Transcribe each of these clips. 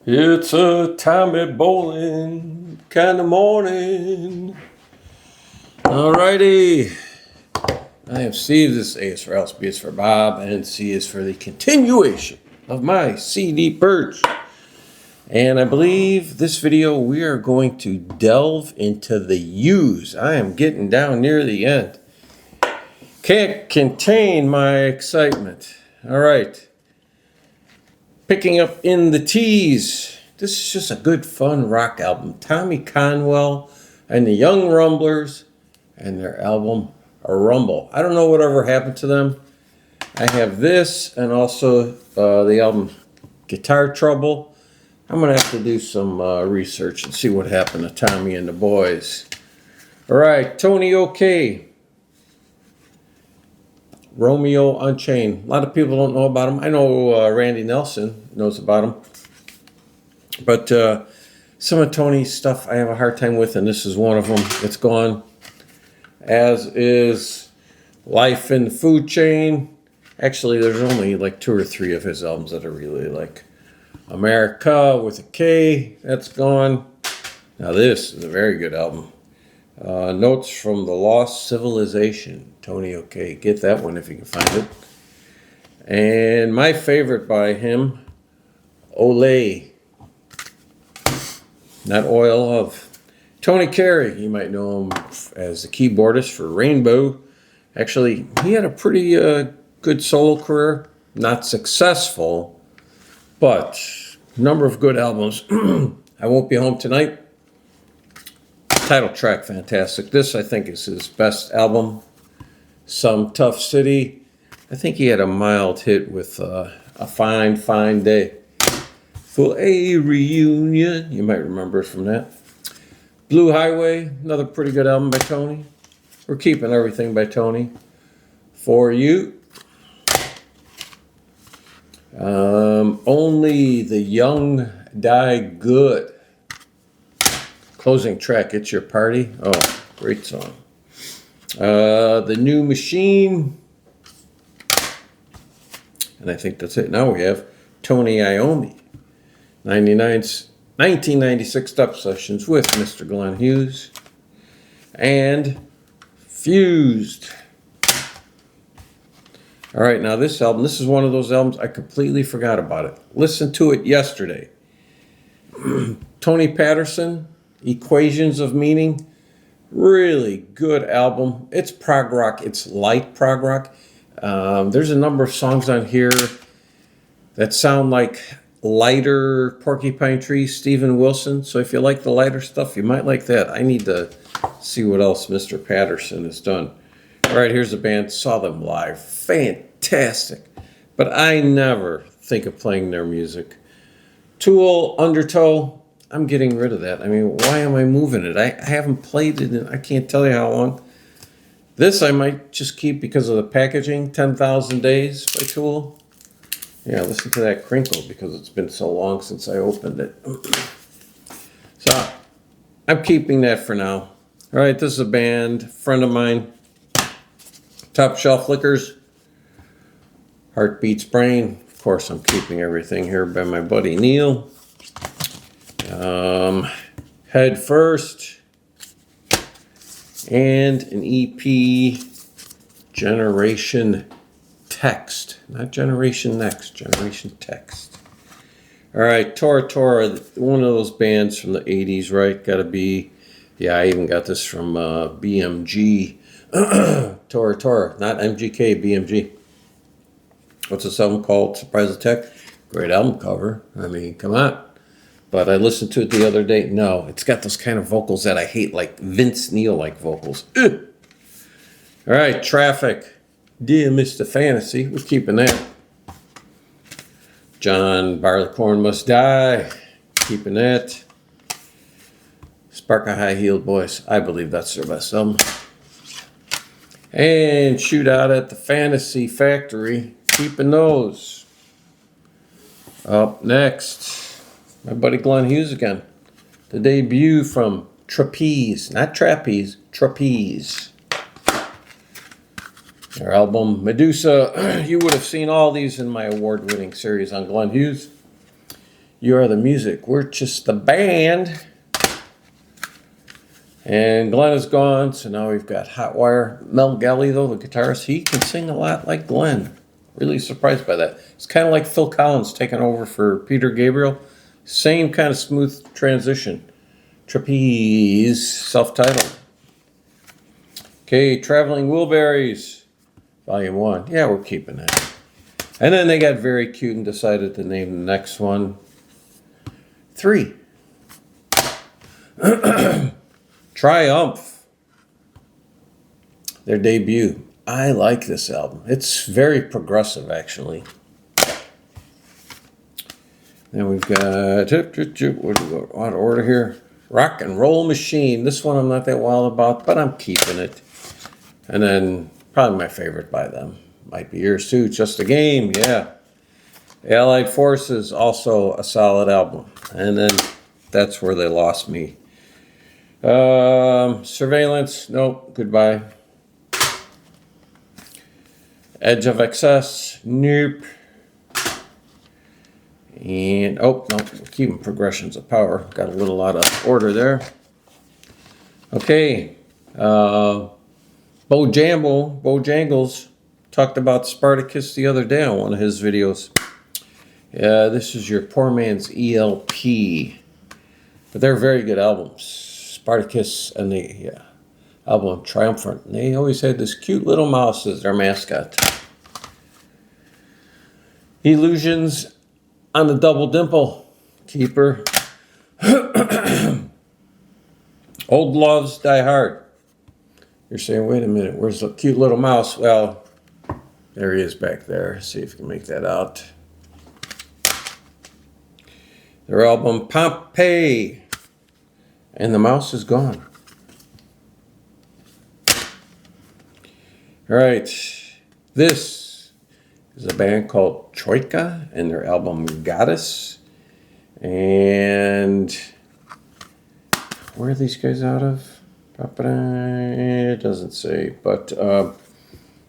It's a Tommy Bowling kind of morning. Alrighty. I have C. This A is for Alice, B is for Bob, and C is for the continuation of my CD Purge. And I believe this video we are going to delve into the U's. I am getting down near the end. Can't contain my excitement. All right. Picking up in the T's. This is just a good, fun rock album. Tommy Conwell and the Young Rumblers and their album, A Rumble. I don't know whatever happened to them. I have this and also the album Guitar Trouble. I'm going to have to do some research and see what happened to Tommy and the boys. All right, Tony OK. Romeo Unchained. A lot of people don't know about him. I know Randy Nelson knows about him. But some of Tony's stuff I have a hard time with, and this is one of them. It's gone. As is Life in the Food Chain. Actually, there's only like 2 or 3 of his albums that I really like. America with a K. That's gone. Now this is a very good album. Notes from the Lost Civilization. Tony OK. Get that one if you can find it. And my favorite by him, Olay. Not Oil of. Tony Carey. You might know him as the keyboardist for Rainbow. Actually, he had a pretty good solo career. Not successful, but number of good albums. I Won't Be Home Tonight. Title track, fantastic. This, I think, is his best album. Some Tough City. I think he had a mild hit with A Fine, Fine Day. For a Reunion. You might remember it from that. Blue Highway, another pretty good album by Tony. We're keeping everything by Tony. For You. Only the Young Die Good. Closing track, It's Your Party. Oh, great song. The New Machine. And I think that's it. Now we have Tony Iommi. 1996 Step Sessions with Mr. Glenn Hughes. And Fused. All right, now this album, this is one of those albums I completely forgot about it. Listened to it yesterday. Tony Patterson. Equations of Meaning, really good album. It's prog rock, it's light prog rock. There's a number of songs on here that sound like lighter Porcupine Tree, Steven Wilson. So if you like the lighter stuff, you might like that. I need to see what else Mr. Patterson has done. All right, here's the band. Saw them live. Fantastic. But I never think of playing their music. Tool, Undertow. I'm getting rid of that. I mean, why am I moving it? I haven't played it in, I can't tell you how long. This I might just keep because of the packaging. 10,000 Days by Tool. Yeah, listen to that crinkle because it's been so long since I opened it. So, I'm keeping that for now. All right, this is a band, friend of mine. Top Shelf Liquors. Heartbeats Brain. Of course, I'm keeping everything here by my buddy Neil. Head First, and an EP, Generation Text, not Generation Next, Generation Text. All right, Tora Tora, one of those bands from the 80s, right? Got to be, yeah, I even got this from BMG. Tora Tora, not MGK, BMG. What's this album called? Surprise Attack? Great album cover. I mean, come on. But I listened to it the other day. No, it's got those kind of vocals that I hate, like Vince Neil-like vocals. Ugh. All right, Traffic. Dear Mr. Fantasy. We're keeping that. John Barleycorn Must Die. Keeping that. Spark a High-Heeled Voice. I believe that's their best album. And Shootout at the Fantasy Factory. Keeping those. Up next. My buddy Glenn Hughes again. The debut from Trapeze. Not Trapeze, Trapeze. Their album, Medusa. You would have seen all these in my award-winning series on Glenn Hughes. You Are the Music, We're Just the Band. And Glenn is gone, so now we've got Hotwire. Mel Galley, though, the guitarist, he can sing a lot like Glenn. Really surprised by that. It's kind of like Phil Collins taking over for Peter Gabriel. Same kind of smooth transition. Trapeze, self-titled. Okay, Traveling Wilburys, Volume 1. Yeah, we're keeping that. And then they got very cute and decided to name the next one 3. Triumph, their debut. I like this album. It's very progressive, actually. Then we've got, what do we go out of order here? Rock and Roll Machine. This one I'm not that wild about, but I'm keeping it. And then probably my favorite by them. Might be yours too, Just a Game, yeah. Allied Forces, also a solid album. And then that's where they lost me. Surveillance, nope, goodbye. Edge of Excess, nope. And, oh, no, keeping Progressions of Power. Got a little out of order there. Okay. Bojangles talked about Spartacus the other day on one of his videos. This is your poor man's ELP. But they're very good albums. Spartacus and the album Triumphant. And they always had this cute little mouse as their mascot. Illusions on the Double Dimple, keeper. Old Loves Die Hard. You're saying, wait a minute, where's the cute little mouse? Well, there he is back there. See if you can make that out. Their album Pompeii. And the mouse is gone. All right. This is a band called Troika and their album Goddess. And where are these guys out of? It doesn't say, but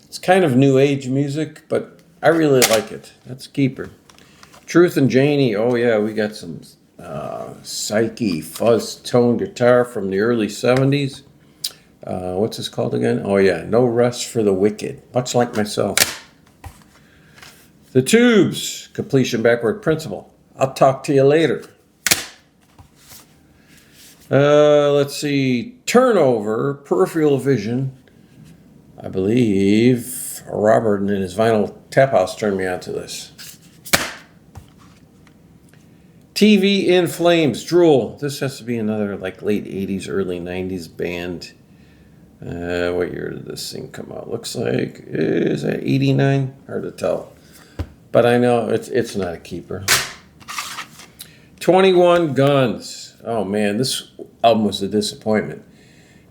it's kind of new age music, but I really like it. That's a keeper. Truth and Janie, oh yeah, we got some psyche fuzz tone guitar from the early 70s. What's this called again? Oh yeah, No Rest for the Wicked, much like myself. The Tubes, Completion Backward Principle. I'll talk to you later. Let's see, Turnover, Peripheral Vision. I believe Robert in his vinyl tap house turned me on to this. TV in Flames, Drool. This has to be another like late 80s, early 90s band. What year did this thing come out? Looks like, is that 89? Hard to tell. But I know it's not a keeper. 21 Guns. Oh man, this album was a disappointment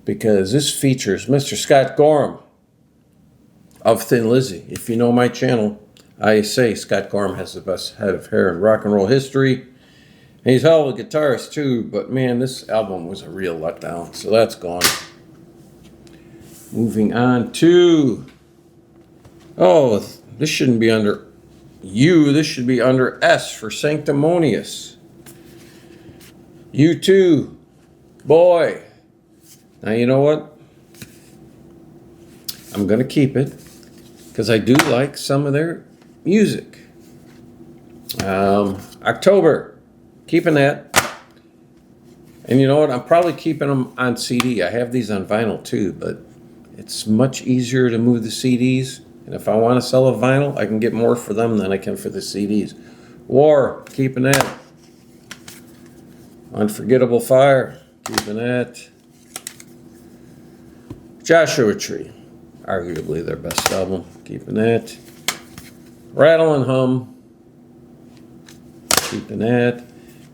because this features Mr. Scott Gorham of Thin Lizzy. If you know my channel, I say Scott Gorham has the best head of hair in rock and roll history. And he's a hell of a guitarist too, but man, this album was a real letdown, so that's gone. Moving on to, oh, this shouldn't be under U, this should be under S for Sanctimonious. U2, boy. Now you know what? I'm going to keep it because I do like some of their music. October, keeping that. And you know what? I'm probably keeping them on CD. I have these on vinyl too, but it's much easier to move the CDs. And if I want to sell a vinyl, I can get more for them than I can for the CDs. War, keeping that. Unforgettable Fire, keeping that. Joshua Tree, arguably their best album, keeping that. Rattle and Hum, keeping that.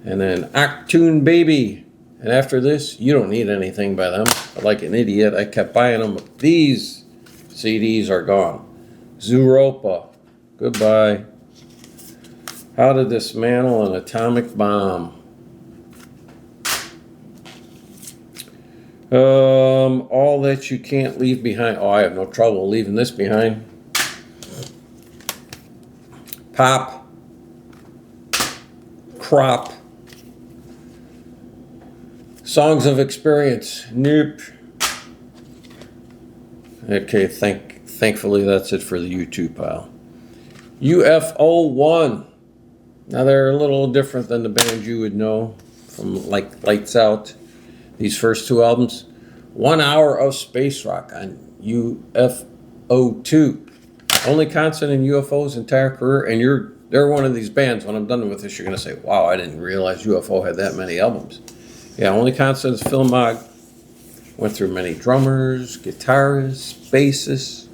And then Achtung Baby. And after this, you don't need anything by them. But like an idiot, I kept buying them. These CDs are gone. Zooropa, goodbye. How to Dismantle an Atomic Bomb. All That You Can't Leave Behind. Oh, I have no trouble leaving this behind. Crop. Songs of Experience. Nope. Okay, thankfully that's it for the YouTube pile. UFO 1. Now they're a little different than the band you would know from like Lights Out. These first two albums. 1 hour of space rock on UFO 2. Only constant in UFO's entire career, and they're one of these bands. When I'm done with this, you're going to say, wow, I didn't realize UFO had that many albums. Yeah, Only Constant is Phil Mogg. Went through many drummers, guitarists, bassists.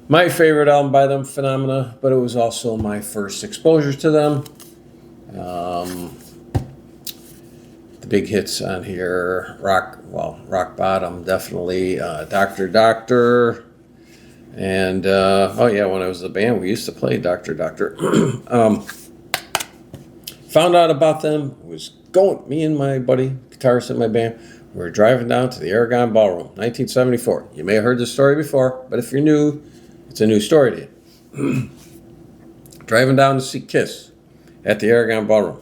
My favorite album by them, Phenomena, but it was also my first exposure to them. The big hits on here, Rock Bottom, definitely, Doctor, and, oh yeah, when I was in the band, we used to play Doctor. Found out about them, me and my buddy, guitarist in my band, we were driving down to the Aragon Ballroom, 1974. You may have heard this story before, but if you're new, it's a new story to you. Driving down to see Kiss at the Aragon Ballroom.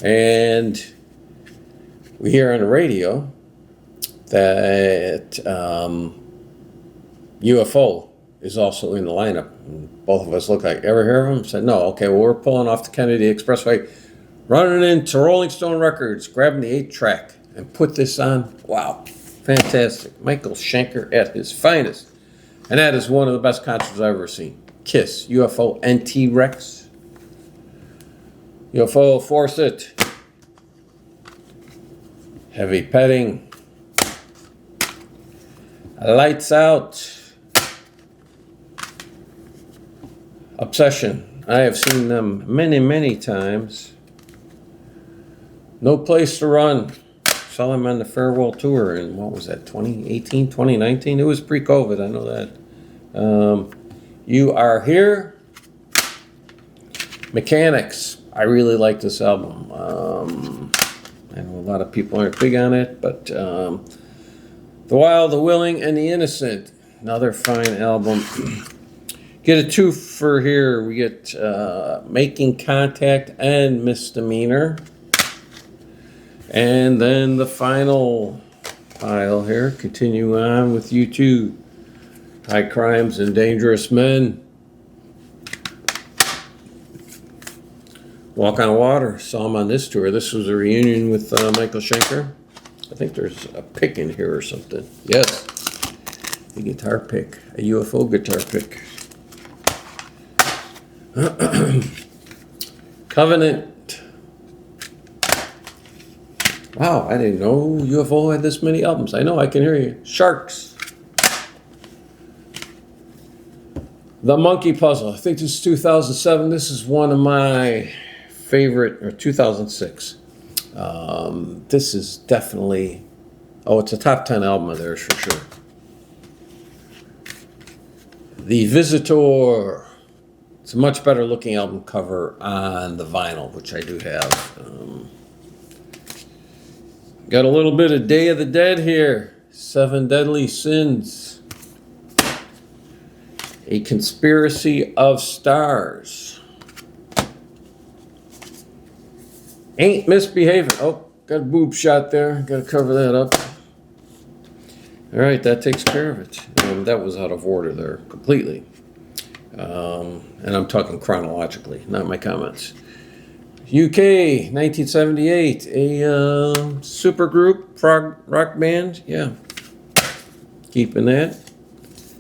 And we hear on the radio that UFO is also in the lineup. And both of us looked like, ever hear of them? Said, no. Okay, well, we're pulling off the Kennedy Expressway, running into Rolling Stone Records, grabbing the 8-track, and put this on. Wow, fantastic. Michael Schenker at his finest. And that is one of the best concerts I've ever seen. Kiss, UFO, and T-Rex. UFO, Force It. Heavy Petting. Lights Out. Obsession. I have seen them many, many times. No Place to Run. Saw them on the farewell tour in, what was that, 2018, 2019? It was pre-COVID, I know that. You Are Here. Mechanics. I really like this album. I know a lot of people aren't big on it, but The Wild, the Willing, and the Innocent. Another fine album. Get a 2 for here. We get Making Contact and Misdemeanor. And then the final pile here, continue on with U2, High Crimes and Dangerous Men. Walk on Water, saw him on this tour. This was a reunion with Michael Schenker. I think there's a pick in here or something. Yes, a guitar pick, a UFO guitar pick. Covenant. Wow, I didn't know UFO had this many albums. I know, I can hear you. Sharks. The Monkey Puzzle. I think this is 2007. This is one of my favorite, or 2006. This is definitely, it's a top 10 album of theirs for sure. The Visitor. It's a much better looking album cover on the vinyl, which I do have. Got a little bit of Day of the Dead here. 7 Deadly Sins. A Conspiracy of Stars. Ain't Misbehaving. Oh, got a boob shot there. Got to cover that up. All right, that takes care of it. That was out of order there completely. And I'm talking chronologically, not my comments. UK, 1978, a super group, prog rock band, yeah. Keeping that.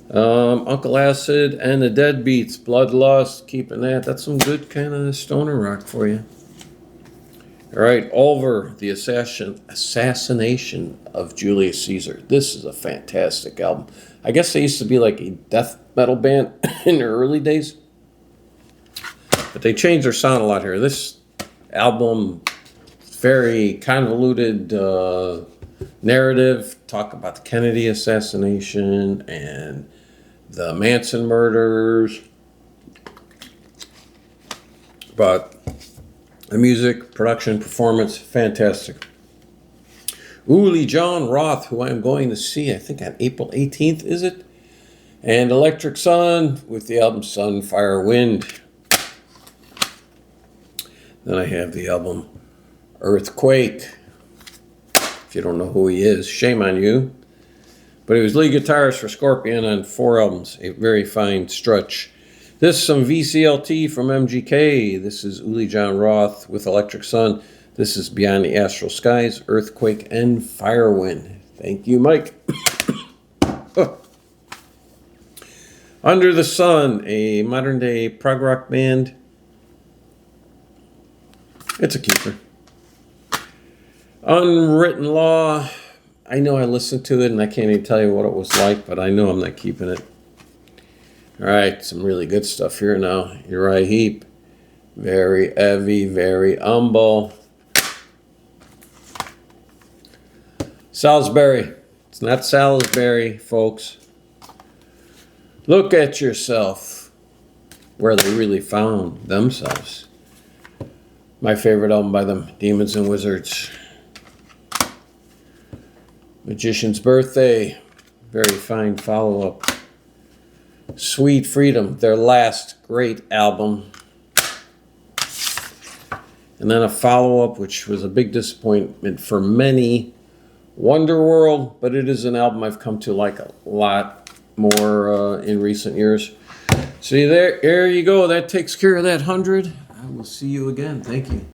Uncle Acid and the Deadbeats, Bloodlust, keeping that. That's some good kind of stoner rock for you. All right, Ulver, the assassination of Julius Caesar. This is a fantastic album. I guess they used to be like a death metal band in their early days. But they changed their sound a lot here. This album, very convoluted narrative, talk about the Kennedy assassination and the Manson murders. But the music, production, performance, fantastic. Uli John Roth, who I'm going to see, I think on April 18th, is it? And Electric Sun with the album Sun, Fire, Wind. Then I have the album Earthquake. If you don't know who he is, shame on you. But he was lead guitarist for Scorpion on 4 albums. A very fine stretch. This is some VCLT from MGK. This is Uli John Roth with Electric Sun. This is Beyond the Astral Skies, Earthquake, and Firewind. Thank you, Mike. Under the Sun, a modern-day prog rock band. It's a keeper. Unwritten Law. I know I listened to it, and I can't even tell you what it was like, but I know I'm not keeping it. All right, some really good stuff here now. Uriah Heep. Very heavy, very humble. Salisbury. It's not Salisbury, folks. Look at yourself, where they really found themselves. My favorite album by them, Demons and Wizards. Magician's Birthday, very fine follow-up. Sweet Freedom, their last great album. And then a follow-up, which was a big disappointment for many, Wonderworld, but it is an album I've come to like a lot more in recent years. See, there you go. That takes care of that 100. I will see you again. Thank you.